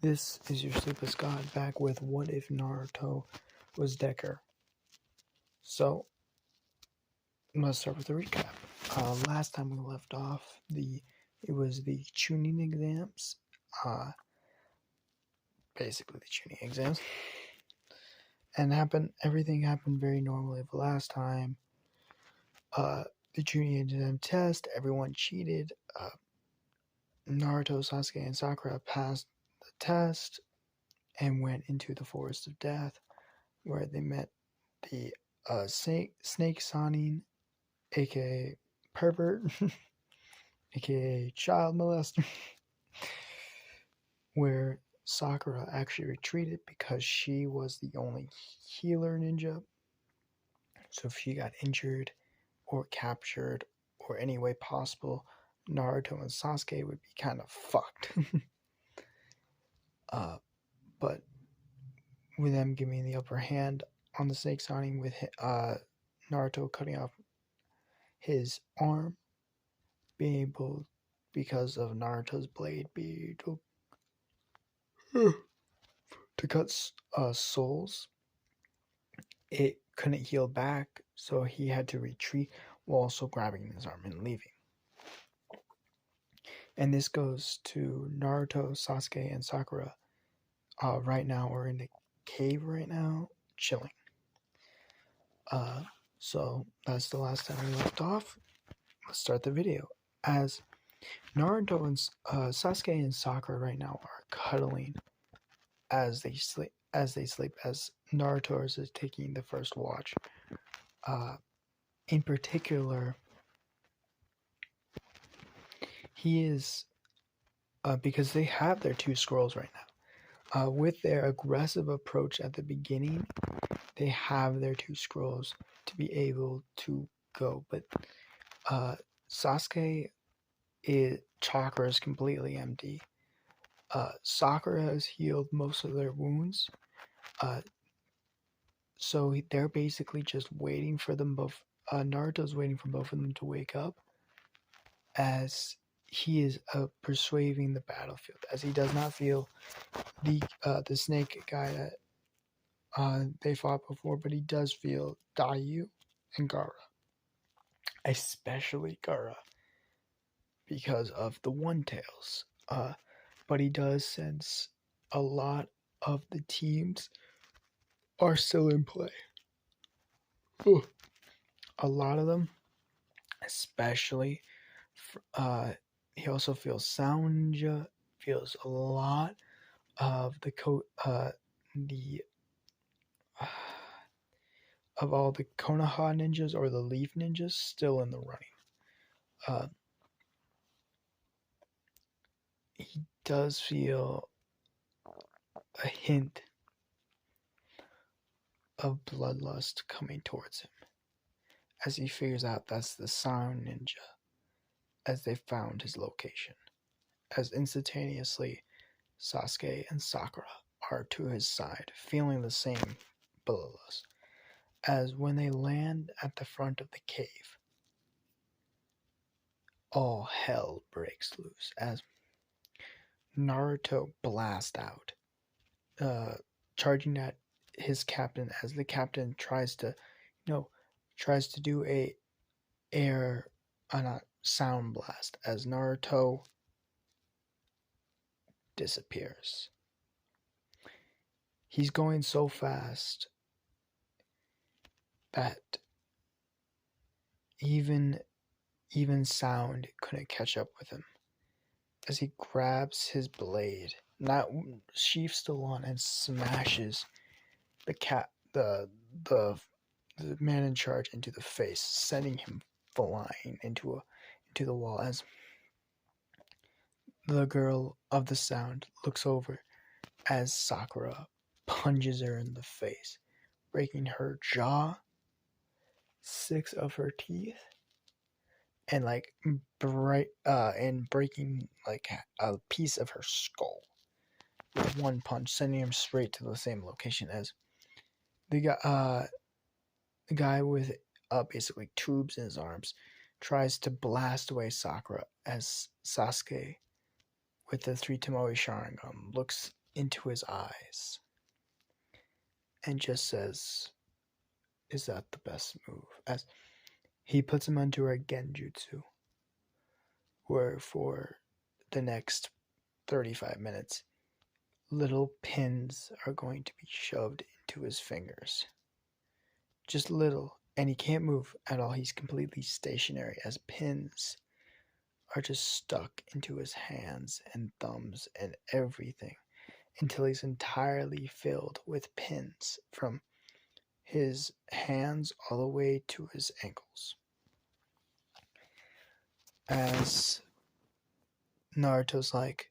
This is your Sleepless God back with What If Naruto Was Decker? So, let's start with the recap. Last time we left off, it was the tuning exams. Basically the tuning exams. And everything happened very normally the last time. The tuning exam test, everyone cheated. Naruto, Sasuke, and Sakura passed the test and went into the Forest of Death, where they met the Snake Sonin, aka pervert, aka child molester, where Sakura actually retreated because she was the only healer ninja. So if she got injured or captured or any way possible, Naruto and Sasuke would be kind of fucked. But with them giving the upper hand on the Snake Sonin, with Naruto cutting off his arm, being able, because of Naruto's blade, be able to cut souls. It couldn't heal back, so he had to retreat while also grabbing his arm and leaving. And this goes to Naruto, Sasuke, and Sakura. Right now, we're in the cave right now, chilling. So that's the last time we left off. Let's start the video. As Naruto and Sasuke and Sakura right now are cuddling as they sleep. As Naruto is taking the first watch. In particular, he is because they have their two scrolls right now. With their aggressive approach at the beginning, they have their two scrolls to be able to go. But Sasuke chakra is completely empty. Sakura has healed most of their wounds. So they're basically just waiting for them both. Naruto's waiting for both of them to wake up, as he is persuading the battlefield, as he does not feel the snake guy that they fought before, but he does feel Dayu and Gaara, especially Gaara, because of the One Tails. But he does sense a lot of the teams are still in play. A lot of them, especially. He also feels Sound Ninja, feels a lot of of all the Konoha ninjas or the Leaf ninjas still in the running. He does feel a hint of bloodlust coming towards him, as he figures out that's the Sound Ninja, as they found his location, as instantaneously Sasuke and Sakura are to his side, feeling the same bloodlust, as when they land at the front of the cave, all hell breaks loose, as Naruto blasts out, charging at his captain, as the captain tries to do a sound blast, as Naruto disappears. He's going so fast that even sound couldn't catch up with him, as he grabs his blade, not sheath still on, and smashes the man in charge into the face, sending him flying into the wall, as the girl of the Sound looks over as Sakura punches her in the face, breaking her jaw, 6 of her teeth, and breaking like a piece of her skull with one punch, sending him straight to the same location, as the guy with basically tubes in his arms tries to blast away Sakura, as Sasuke with the 3 Tomoe Sharingan looks into his eyes and just says, "Is that the best move?" As he puts him under a genjutsu, where for the next 35 minutes, little pins are going to be shoved into his fingers. Just little, and he can't move at all. He's completely stationary as pins are just stuck into his hands and thumbs and everything until he's entirely filled with pins from his hands all the way to his ankles. As Naruto's like,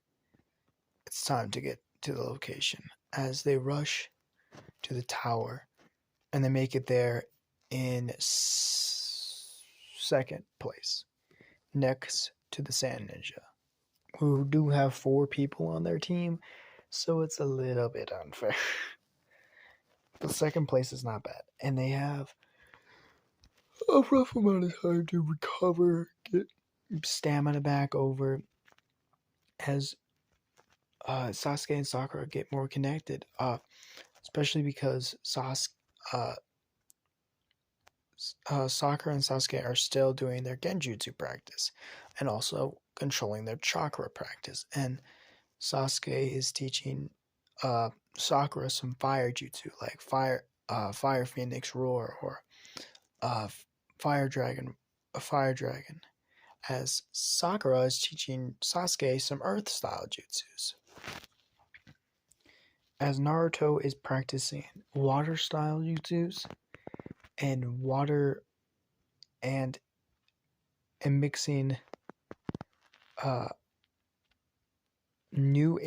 it's time to get to the location. As they rush to the tower and they make it there in second place, next to the Sand Ninja, who do have 4 people on their team, so it's a little bit unfair. The second place is not bad, and they have a rough amount of time to recover, get stamina back over as Sasuke and Sakura get more connected. Especially because Sakura and Sasuke are still doing their genjutsu practice and also controlling their chakra practice. And Sasuke is teaching Sakura some fire jutsu like fire phoenix roar or uh, fire dragon, a fire dragon. As Sakura is teaching Sasuke some earth style jutsus. As Naruto is practicing water style jutsus and water and mixing uh, new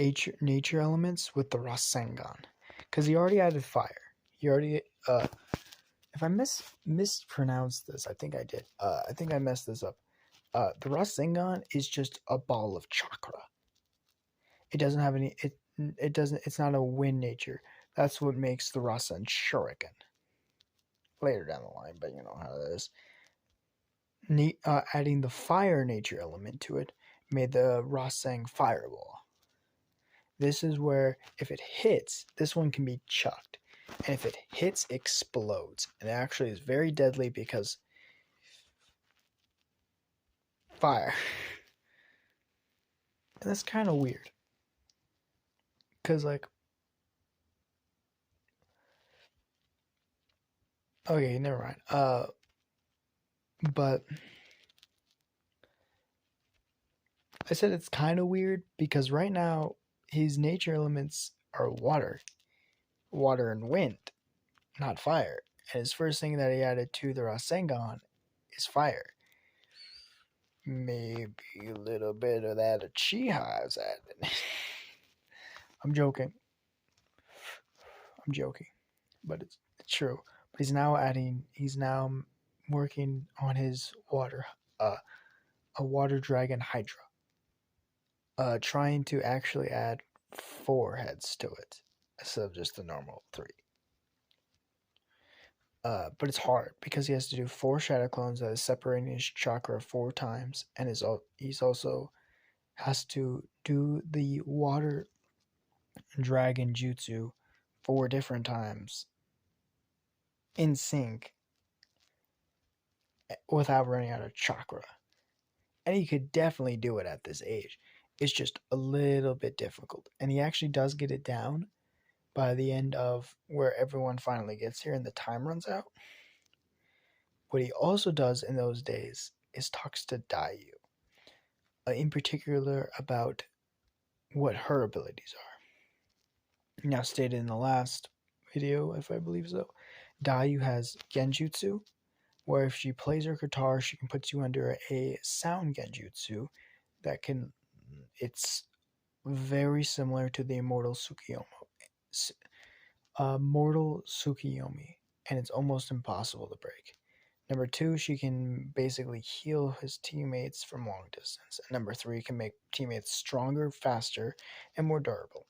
nature elements with the Rasengan, because he already added fire. He already if I mispronounced this, I think I did. I think I messed this up. The Rasengan is just a ball of chakra. It doesn't have any. It doesn't. It's not a wind nature. That's what makes the Rasen Shuriken later down the line. But you know how it is. Adding the fire nature element to it made the Rasen Fireball. This is where if it hits, this one can be chucked. And if it hits, it explodes. And it actually is very deadly because fire. And that's kind of weird. Because, like, okay, never mind. But I said it's kind of weird because right now his nature elements are water and wind, not fire. And his first thing that he added to the Rasengan is fire. Maybe a little bit of that Uchiha's added. I'm joking, but it's true. But he's now working on his a water dragon Hydra. Trying to actually add 4 heads to it instead of just the normal 3. But it's hard because he has to do 4 shadow clones that is separating his chakra 4 times, and he's also has to do the water dragon jutsu 4 different times in sync without running out of chakra. And he could definitely do it at this age. It's just a little bit difficult. And he actually does get it down by the end of where everyone finally gets here and the time runs out. What he also does in those days is talks to Dayu, in particular about what her abilities are. Now, stated in the last video, if I believe so, Dayu has Genjutsu, where if she plays her guitar, she can put you under a sound Genjutsu that can. It's very similar to the Immortal Tsukiyomi, and it's almost impossible to break. Number 2, she can basically heal his teammates from long distance. And number 3, can make teammates stronger, faster, and more durable.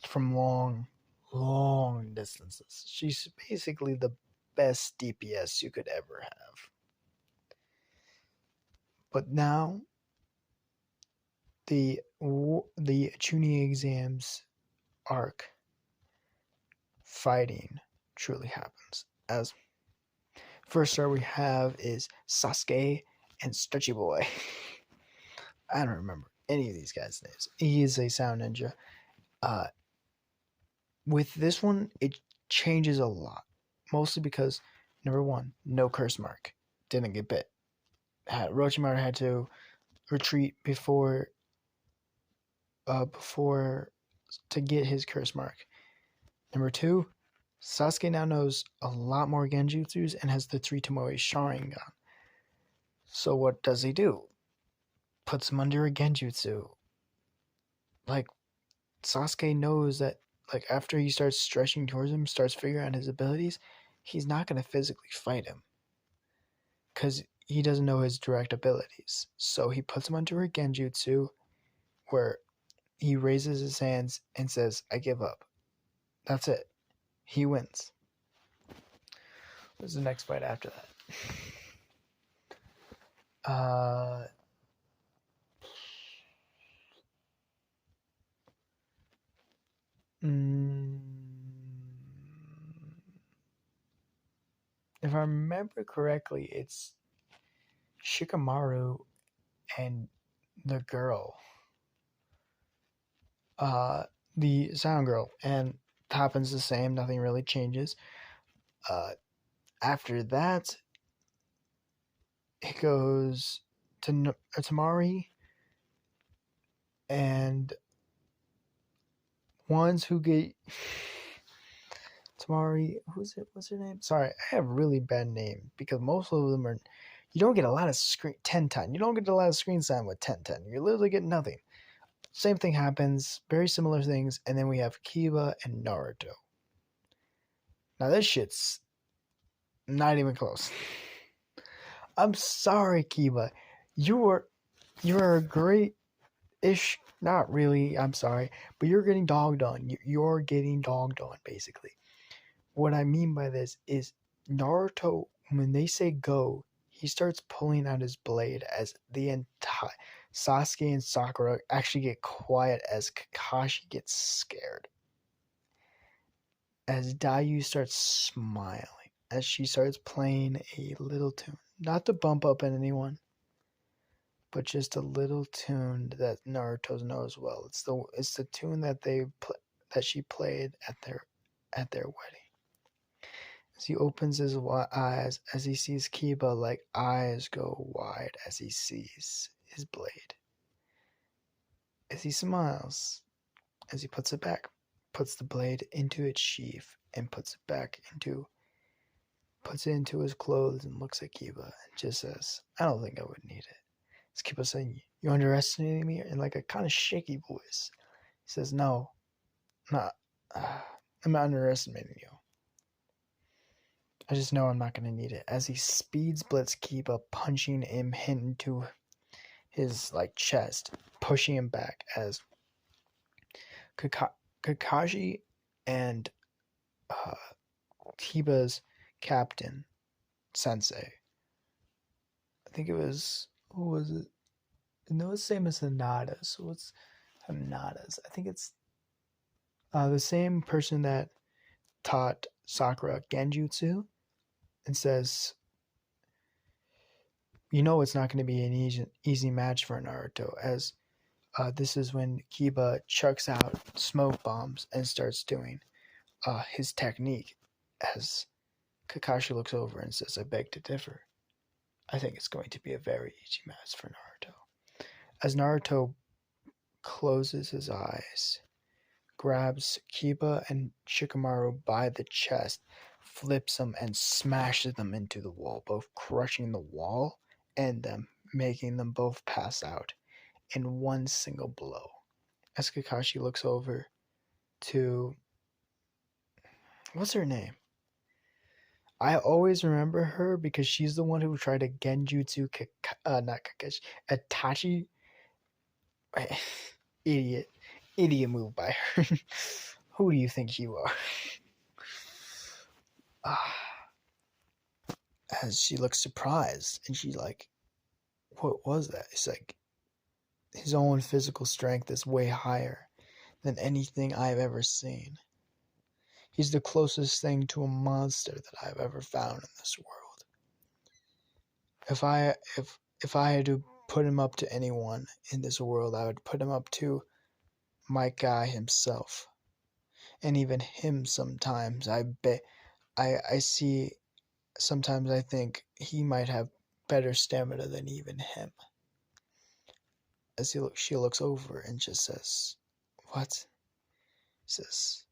From long distances. She's basically the best DPS you could ever have. But now, the Chunin exams arc fighting truly happens. As first star we have is Sasuke and Stretchy Boy. I don't remember any of these guys' names. He is a sound ninja. Uh, with this one, it changes a lot, mostly because number one, no curse mark, didn't get bit. Orochimaru had to retreat before to get his curse mark. Number two, Sasuke now knows a lot more genjutsus and has the three Tomoe Sharingan. So what does he do? Puts him under a genjutsu. Like, Sasuke knows that, like, after he starts stretching towards him, starts figuring out his abilities, he's not going to physically fight him because he doesn't know his direct abilities. So he puts him under a genjutsu where he raises his hands and says, I give up. That's it. He wins. What's the next fight after that? If I remember correctly, it's Shikamaru and the girl. The sound girl. And it happens the same. Nothing really changes. After that, it goes to Tamari and ones who get Tamari. Who's it? What's her name? Sorry, I have really bad name because most of them are. You don't get a lot of screen 10-10. You don't get a lot of screen time with 10-10. You're literally getting nothing. Same thing happens. Very similar things, and then we have Kiba and Naruto. Now this shit's not even close. I'm sorry, Kiba. You're a great-ish. Not really. I'm sorry, but you're getting dogged on. You're getting dogged on, basically. What I mean by this is Naruto, when they say go, he starts pulling out his blade as the entire Sasuke and Sakura actually get quiet as Kakashi gets scared. As Dayu starts smiling, as she starts playing a little tune. Not to bump up at anyone, but just a little tune that Naruto knows well. It's the tune that that she played at their wedding. As he opens his eyes, as he sees Kiba, like eyes go wide as he sees his blade. As he smiles, as he puts it back, puts the blade into its sheath and puts it into his clothes and looks at Kiba and just says, I don't think I would need it. As Kiba saying, you underestimating me? In like a kind of shaky voice. He says, no, I'm not underestimating you. I just know I'm not going to need it. As he speed splits Kiba, punching him into his like chest, pushing him back as Kakashi and Kiba's captain, Sensei. I think it was, who was it? No, it's the same as Hinata. So what's Hinata's? I think it's the same person that taught Sakura Genjutsu and says, you know it's not going to be an easy match for Naruto, as this is when Kiba chucks out smoke bombs and starts doing his technique, as Kakashi looks over and says, I beg to differ. I think it's going to be a very easy match for Naruto. As Naruto closes his eyes, grabs Kiba and Shikamaru by the chest, flips them and smashes them into the wall, both crushing the wall and them, making them both pass out in one single blow. As Kakashi looks over to, what's her name? I always remember her because she's the one who tried to genjutsu not Kakashi, Itachi. Idiot move by her. Who do you think you are? As she looks surprised and she's like, what was that? It's like, his own physical strength is way higher than anything I've ever seen. He's the closest thing to a monster that I've ever found in this world. If I had to put him up to anyone in this world, I would put him up to my guy himself. And even him sometimes I see sometimes I think he might have better stamina than even him. As she looks over and just says, "What?" Says,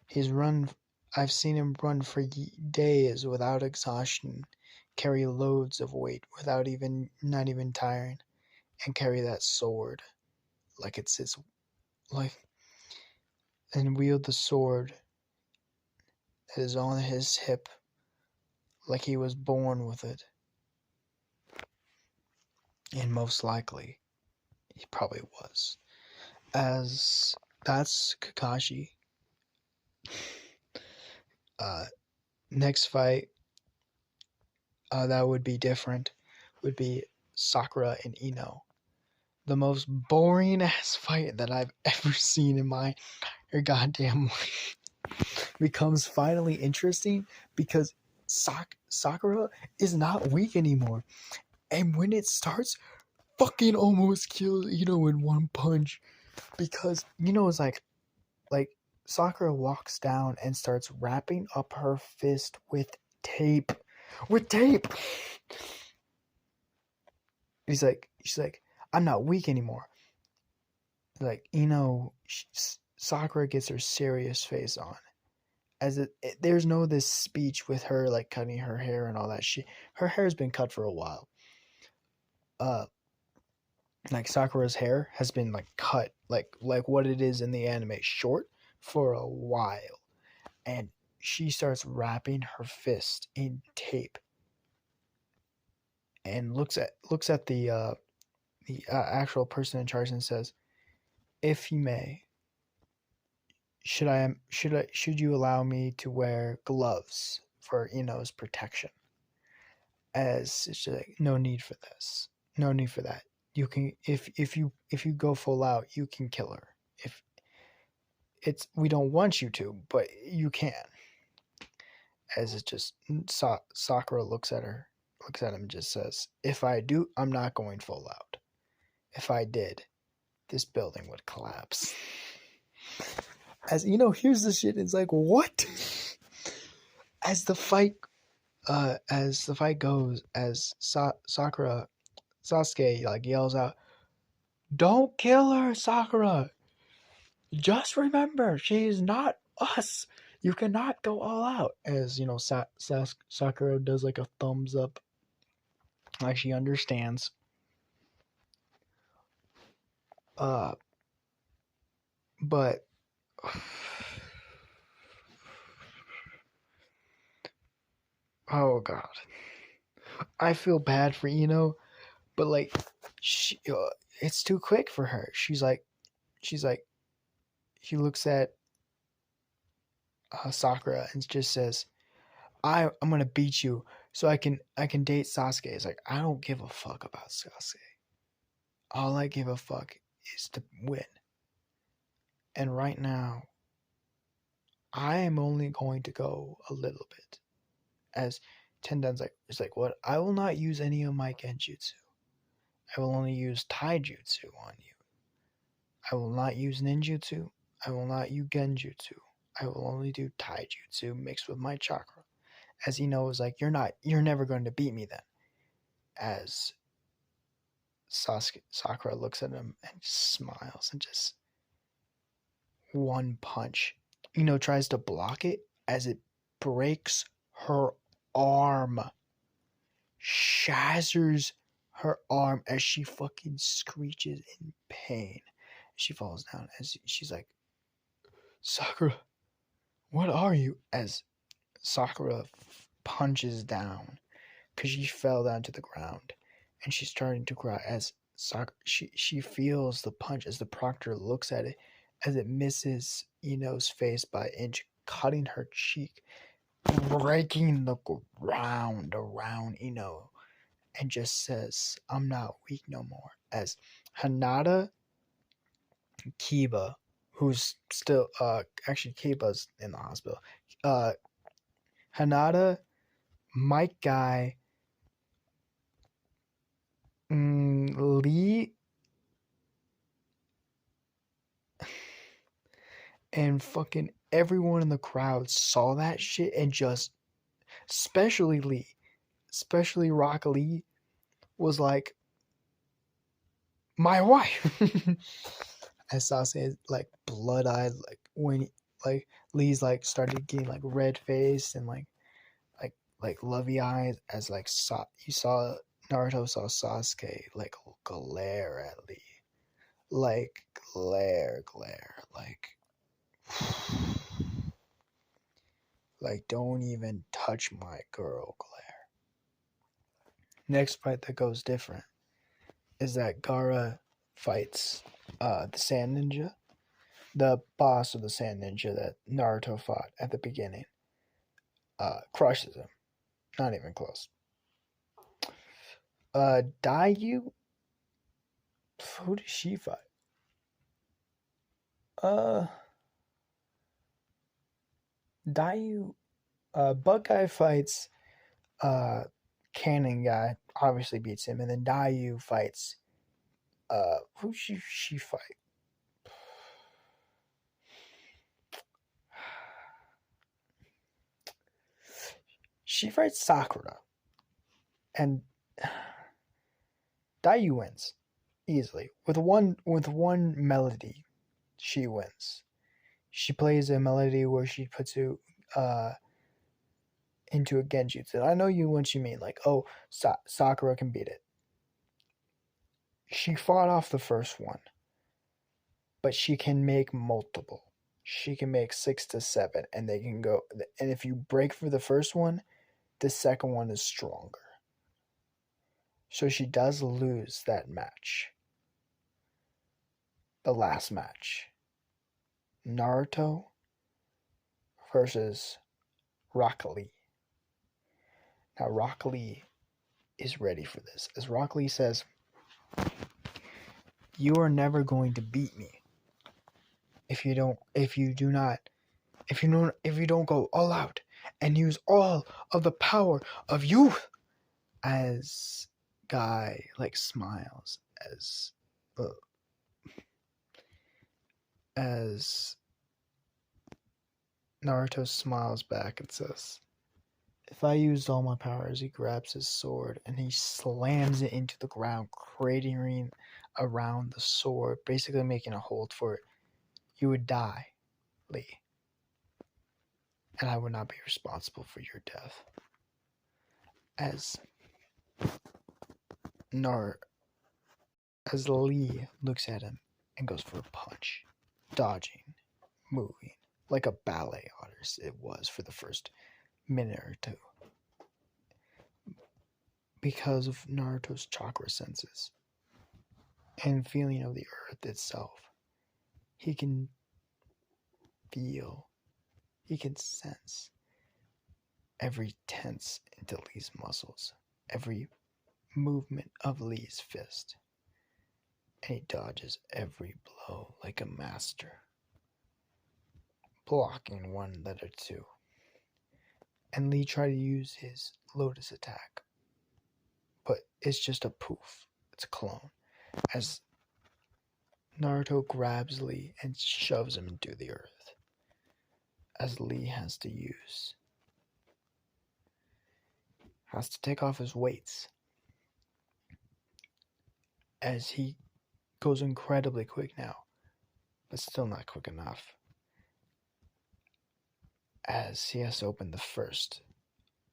"He's run. I've seen him run for days without exhaustion, carry loads of weight without not even tiring, and carry that sword like it's his like, and wield the sword that is on his hip like he was born with it. And most likely, he probably was. As that's Kakashi. Uh, Next fight, that would be different, would be Sakura and Ino. The most boring ass fight that I've ever seen in my goddamn life becomes finally interesting because Sakura is not weak anymore. And when it starts, fucking almost kills Ino in one punch. Because Ino is like Sakura walks down and starts wrapping up her fist with tape. With tape! She's like, I'm not weak anymore. Like, Sakura gets her serious face on. There's no this speech with her like cutting her hair and all that shit. Her hair's been cut for a while. Like Sakura's hair has been like cut like what it is in the anime short for a while. And she starts wrapping her fist in tape and looks at the actual person in charge and says, "If you may, should you allow me to wear gloves for Ino's protection?" As it's just like, no need for this, no need for that. You can if you go full out, you can kill her. If it's we don't want you to, but you can. As it just Sakura looks at him, and just says, "If I do, I'm not going full out. If I did, this building would collapse." As here's the shit. It's like, what? As the fight goes, as Sasuke like yells out, "Don't kill her, Sakura. Just remember, she is not us. You cannot go all out." As Sakura does like a thumbs up, like she understands. But oh god, I feel bad for but like it's too quick for her. She's like, she looks at Sakura and just says, I'm gonna beat you so I can date Sasuke." It's like, I don't give a fuck about Sasuke. All I give a fuck is to win. And right now, I am only going to go a little bit. As Tenden's like, it's like, what? I will not use any of my genjutsu. I will only use taijutsu on you. I will not use ninjutsu. I will not use genjutsu. I will only do taijutsu mixed with my chakra. As he knows, like, you're never going to beat me then. As Sakura looks at him and just smiles and just one punch. Tries to block it as it breaks her arm. Shatters her arm as she fucking screeches in pain. She falls down as she's like, "Sakura, what are you?" As Sakura punches down because she fell down to the ground and she's starting to cry as she feels the punch as the proctor looks at it as it misses Ino's face by an inch, cutting her cheek, breaking the ground around Ino. and just says, "I'm not weak no more." As Hanada Kiba, who's still actually Kiba's in the hospital. Uh Hanada, Mike Guy, Lee, and fucking everyone in the crowd saw that shit and just, especially Lee, especially Rock Lee, was like, "My wife." As Sasuke like blood eyed, like when like Lee's like started getting like red faced and like lovey eyes, as like you saw Naruto saw Sasuke like glare at Lee, like glare, like don't even touch my girl glare. Next fight that goes different is that Gaara fights the Sand Ninja, the boss of the Sand Ninja that Naruto fought at the beginning. Crushes him, not even close. Dayu, who does she fight? Uh, Dayu, Bug Guy fights Cannon Guy, obviously beats him, and then Dayu fights who she fight? She fights Sakura, and Dayu wins easily with one melody. She wins. She plays a melody where she puts you into a genjutsu. I know what you mean. Like, oh, Sakura can beat it. She fought off the first one, but she can make multiple. She can make 6 to 7, and they can go. And if you break for the first one, the second one is stronger. So she does lose that match. The last match. Naruto versus Rock Lee. Now Rock Lee is ready for this. As Rock Lee says, "You are never going to beat me if you don't go all out and use all of the power of youth." As Guy like smiles as Naruto smiles back and says, "If I used all my powers," he grabs his sword and he slams it into the ground, cratering around the sword, basically making a hold for it. "You would die, Lee, and I would not be responsible for your death." As as Lee looks at him and goes for a punch, dodging, moving, like a ballet artist it was for the first minute or two. Because of Naruto's chakra senses and feeling of the earth itself, he can feel, he can sense every tense into Lee's muscles, every movement of Lee's fist, and he dodges every blow like a master, blocking one letter two. And Lee tried to use his lotus attack, but it's just a poof, it's a clone, as Naruto grabs Lee and shoves him into the earth, as Lee has to take off his weights, as he goes incredibly quick now, but still not quick enough, as he has to open the first,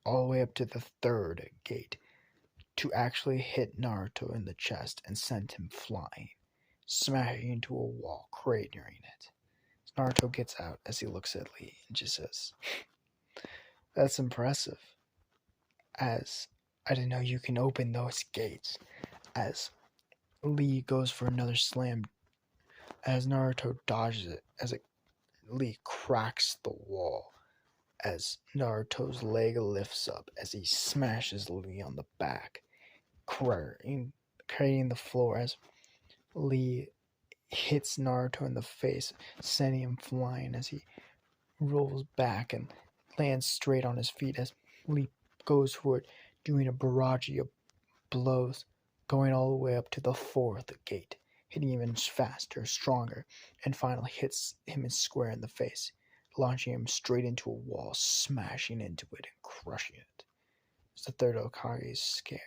all the way up to the third gate, to actually hit Naruto in the chest and send him flying, smashing into a wall, cratering it. Naruto gets out as he looks at Lee and just says, "That's impressive, as I didn't know you can open those gates." As Lee goes for another slam, as Naruto dodges it, as Lee cracks the wall, as Naruto's leg lifts up as he smashes Lee on the back, creating the floor as Lee hits Naruto in the face, sending him flying as he rolls back and lands straight on his feet as Lee goes for it, doing a barrage of blows, going all the way up to the fourth gate, hitting even faster, stronger, and finally hits him square in the face, launching him straight into a wall, smashing into it and crushing it. The third Hokage is scared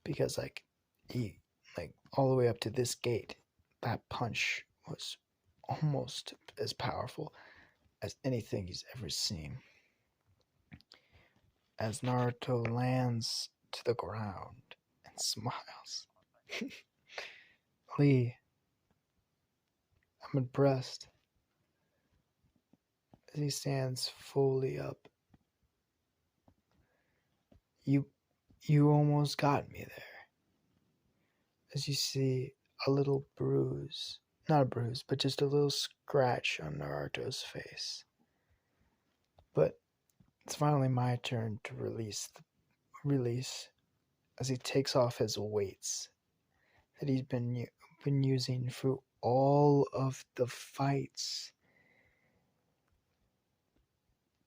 because he all the way up to this gate, that punch was almost as powerful as anything he's ever seen. As Naruto lands to the ground and smiles. Lee, I'm impressed. As he stands fully up. You almost got me there. As you see a little bruise, not a bruise, but just a little scratch on Naruto's face. But it's finally my turn to release as he takes off his weights that he's been using for all of the fights,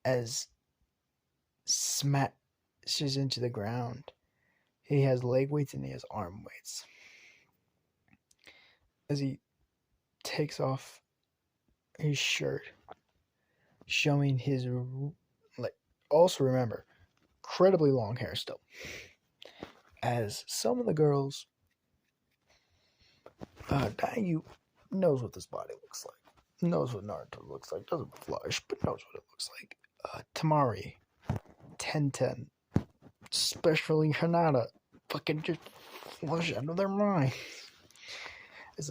as smashes into the ground. He has leg weights and he has arm weights. As he takes off his shirt, showing his, also remember, incredibly long hair still. As some of the girls, Dayu knows what this body looks like, knows what Naruto looks like, doesn't flush, but knows what it looks like. Tamari, Tenten, especially Hinata, fucking just flush out of their mind. It's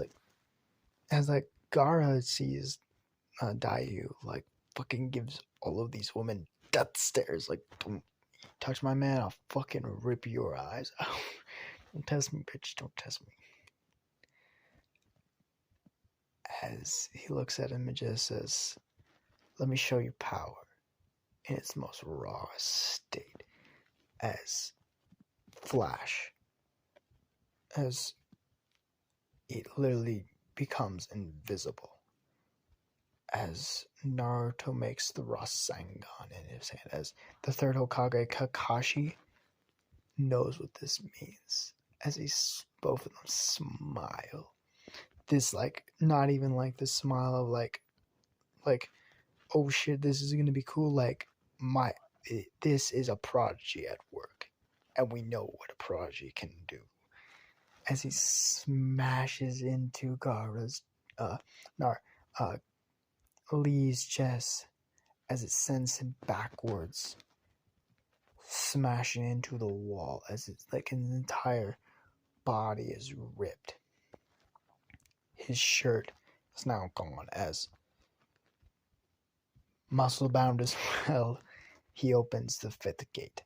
as Gaara sees Dayu, fucking gives all of these women death stares, don't touch my man, I'll fucking rip your eyes out. Don't test me, bitch, don't test me. As he looks at him and just says, let me show you power in its most raw state. As Flash, as it literally becomes invisible. As Naruto makes the Rasengan in his hand, as the third Hokage, Kakashi, knows what this means. As both of them smile. This, not even the smile of oh shit, this is gonna be cool. This is a prodigy at work, and we know what a prodigy can do. As he smashes into Lee's chest, as it sends him backwards, smashing into the wall, as it's his entire body is ripped. His shirt is now gone, as muscle bound as well. He opens the fifth gate,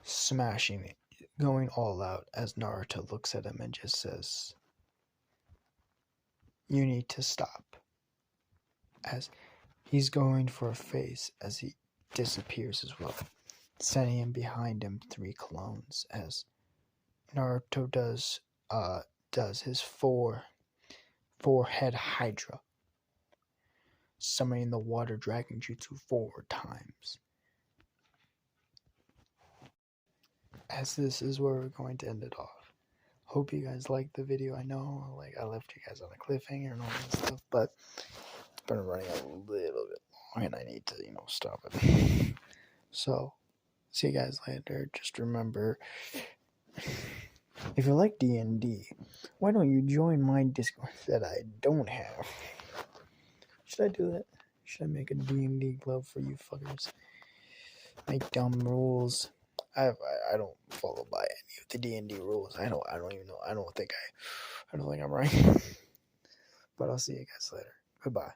smashing it, going all out, as Naruto looks at him and just says, you need to stop. As he's going for a face, as he disappears as well, sending him behind him 3 clones, as Naruto does his four-head Hydra, summoning the water dragon jutsu 4 times. As this is where we're going to end it off. Hope you guys liked the video. I know I left you guys on a cliffhanger and all that stuff, but it's been running a little bit long and I need to, stop it. So, see you guys later. Just remember, if you like D&D, why don't you join my Discord that I don't have? Should I do that? Should I make a D&D club for you fuckers? Make dumb rules. I don't follow by any of the D&D rules. I don't even know. I don't think I'm right. But I'll see you guys later. Goodbye.